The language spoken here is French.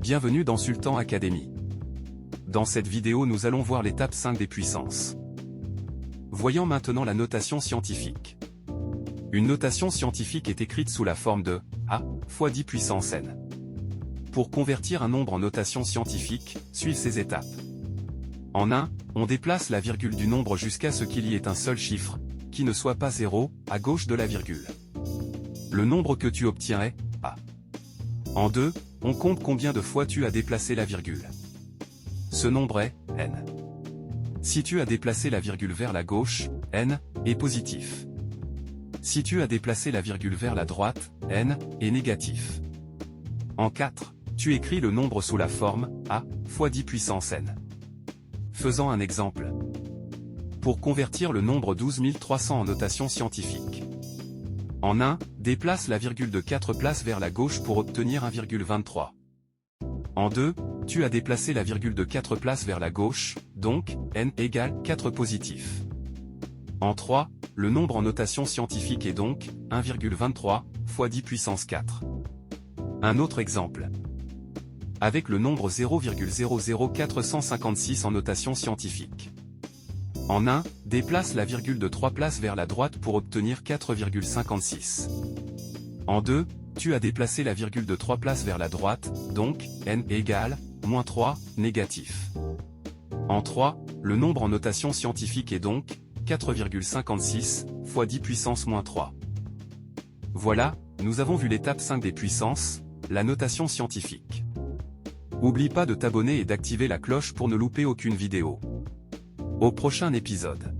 Bienvenue dans Sultan Academy. Dans cette vidéo nous allons voir l'étape 5 des puissances. Voyons maintenant la notation scientifique. Une notation scientifique est écrite sous la forme de A fois 10 puissance n. Pour convertir un nombre en notation scientifique, suivent ces étapes. En 1, on déplace la virgule du nombre jusqu'à ce qu'il y ait un seul chiffre, qui ne soit pas 0, à gauche de la virgule. Le nombre que tu obtiens est A. En 2, on compte combien de fois tu as déplacé la virgule. Ce nombre est n. Si tu as déplacé la virgule vers la gauche, n est positif. Si tu as déplacé la virgule vers la droite, n est négatif. En 4, tu écris le nombre sous la forme A fois 10 puissance n. Faisons un exemple. Pour convertir le nombre 12 300 en notation scientifique. En 1, déplace la virgule de 4 places vers la gauche pour obtenir 1,23. En 2, tu as déplacé la virgule de 4 places vers la gauche, donc, n égale 4 positif. En 3, le nombre en notation scientifique est donc 1,23 fois 10 puissance 4. Un autre exemple. Avec le nombre 0,00456 en notation scientifique. En 1, déplace la virgule de 3 places vers la droite pour obtenir 4,56. En 2, tu as déplacé la virgule de 3 places vers la droite, donc, n égale, moins 3, négatif. En 3, le nombre en notation scientifique est donc, 4,56, fois 10 puissance moins 3. Voilà, nous avons vu l'étape 5 des puissances, la notation scientifique. N'oublie pas de t'abonner et d'activer la cloche pour ne louper aucune vidéo. Au prochain épisode.